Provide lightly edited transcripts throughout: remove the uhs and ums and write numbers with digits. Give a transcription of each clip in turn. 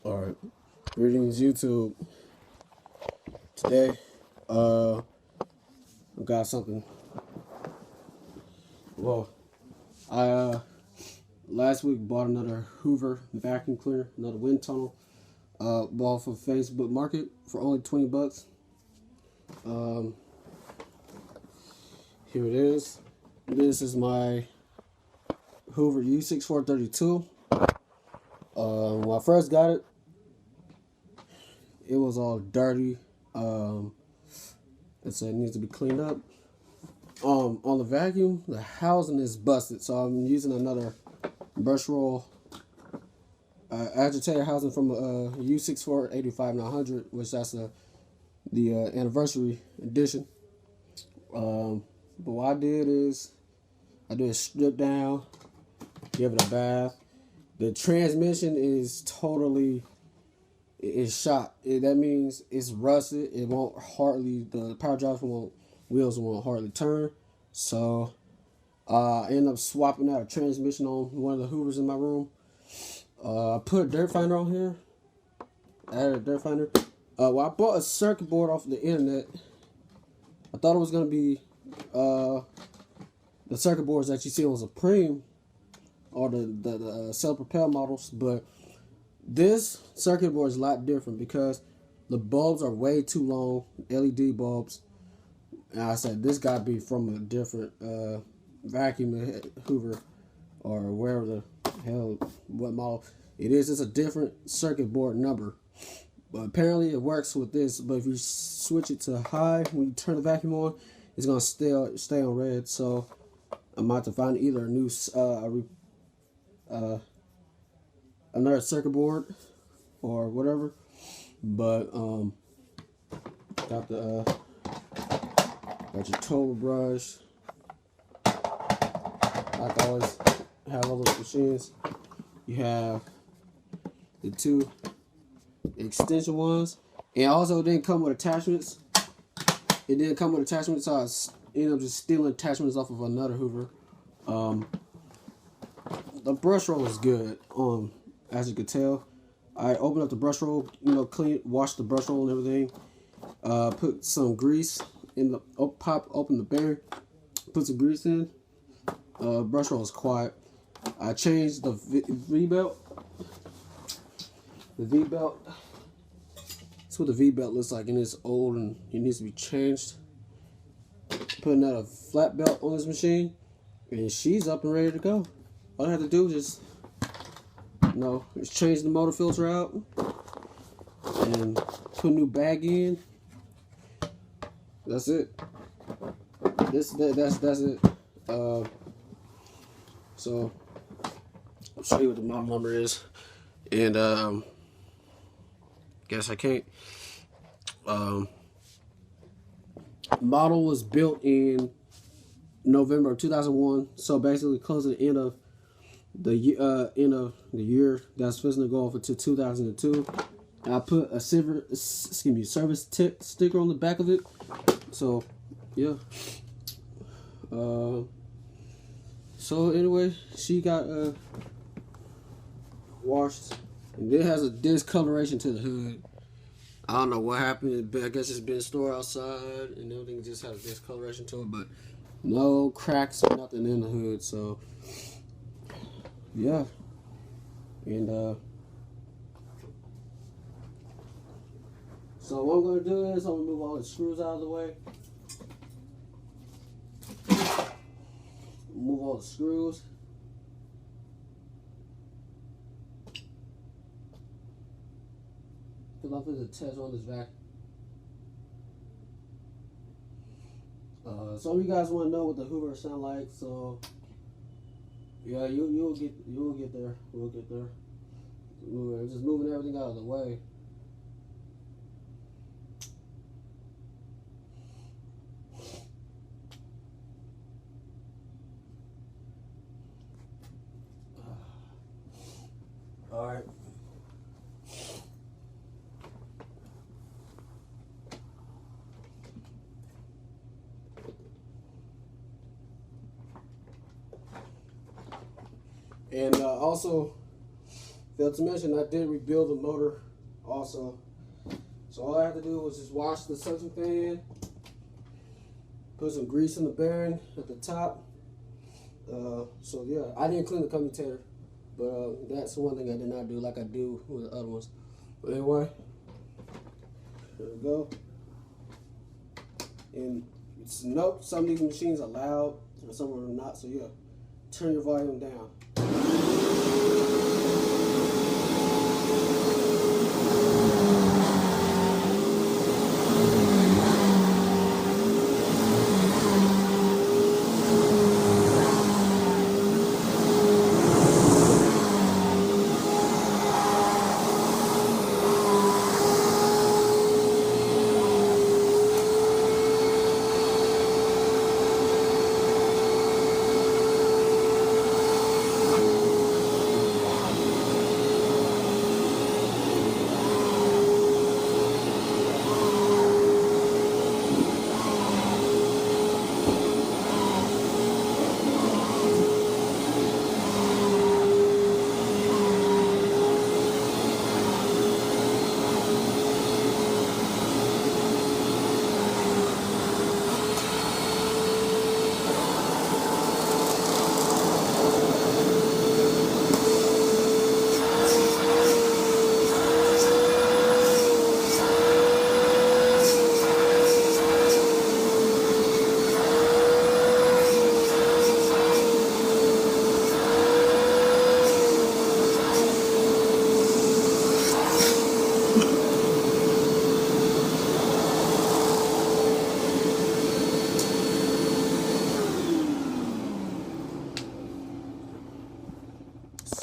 Alright, greetings YouTube. Today, I got something. Well, I last week bought another Hoover vacuum cleaner, another WindTunnel. Bought from Facebook Market for only $20. Here it is. This is my Hoover U6432. When I first got it, it was all dirty. It said it needs to be cleaned up. On the vacuum, the housing is busted, so I'm using another brush roll agitator housing from a U6485-900, which that's the anniversary edition. But what I did is I did a strip down, give it a bath. The transmission is totally shot. That means it's rusted. It won't hardly, the power drive wheels won't hardly turn. So I ended up swapping out a transmission on one of the Hoovers in my room. I put a dirt finder on here. Added a dirt finder. Well, I bought a circuit board off the internet. I thought it was gonna be the circuit boards that you see on Supreme or the cell Propelled models, but this circuit board is a lot different because the bulbs are way too long, LED bulbs. And I said this got to be from a different vacuum Hoover or wherever the hell, what model it is. It's a different circuit board number. But apparently it works with this. But if you switch it to high, when you turn the vacuum on, it's going to stay on red. So I'm about to find either a new another circuit board or whatever, but got the got your total brush. Like I always have all those machines. You have the two extension ones, and also it didn't come with attachments. It didn't come with attachments, so I ended up just stealing attachments off of another Hoover. The brush roll is good. As you can tell, I opened up the brush roll, clean, washed the brush roll and everything. Put some grease in the open the bearing, put some grease in. Brush roll is quiet. I changed the V belt. The V belt. That's what the V belt looks like, and it's old and it needs to be changed. Putting out a flat belt on this machine, and she's up and ready to go. All I have to do is just change the motor filter out and put a new bag in. That's it. That's it. So I'll show you what the model number is, and guess I can't. Model was built in November of 2001, so basically close to the end of the year that's supposed to go over to 2002. And I put a service sticker on the back of it. So yeah. So anyway, she got washed, and it has a discoloration to the hood. I don't know what happened, but I guess it's been stored outside and everything just has a discoloration to it, but no cracks or nothing in the hood. So yeah, and so what I'm gonna do is I'm gonna move all the screws out of the way. Move all the screws. Because I'm going to test on this vacuum. Some of you guys want to know what the Hoover sound like, so yeah, you'll get there. We'll get there. I'm just moving everything out of the way. All right. And also, Failed to mention, I did rebuild the motor also. So all I had to do was just wash the suction fan, put some grease in the bearing at the top. So yeah, I didn't clean the commutator, but that's one thing I did not do like I do with the other ones. But anyway, there we go. And note, some of these machines are loud and some of them are not. So yeah, turn your volume down.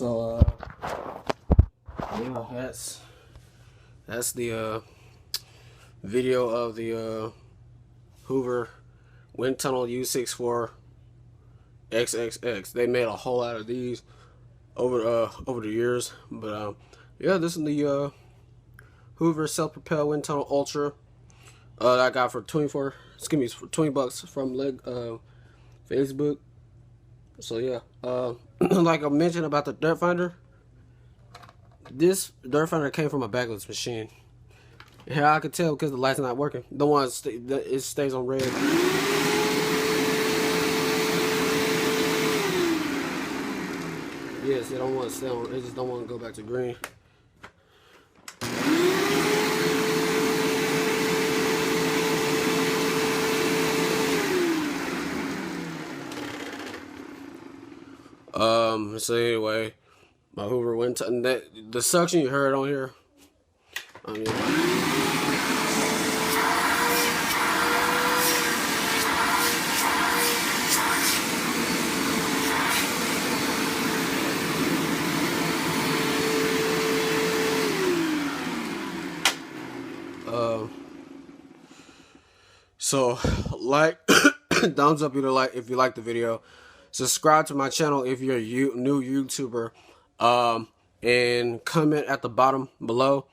So yeah, that's the video of the Hoover WindTunnel U64 XXX. They made a whole lot of these over the years, but yeah, this is the Hoover self-propelled WindTunnel Ultra that I got for for $20 from Facebook. So yeah, like I mentioned about the dirt finder, this dirt finder came from a backless machine. Here I could tell because the light's not working. The one it stays on red. Yes, they don't want to stay on. They just don't want to go back to green. So anyway, my Hoover WindTunnel, the suction you heard on here, so like, thumbs up if you like the video. Subscribe to my channel if you're a new YouTuber, and comment at the bottom below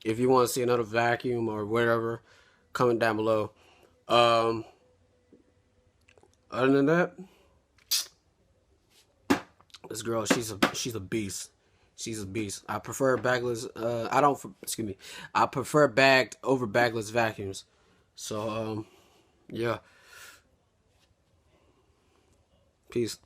if you want to see another vacuum or whatever. Comment down below. Other than that, this girl, she's a beast. She's a beast. I prefer bagless. I prefer bagged over bagless vacuums. So yeah. Peace.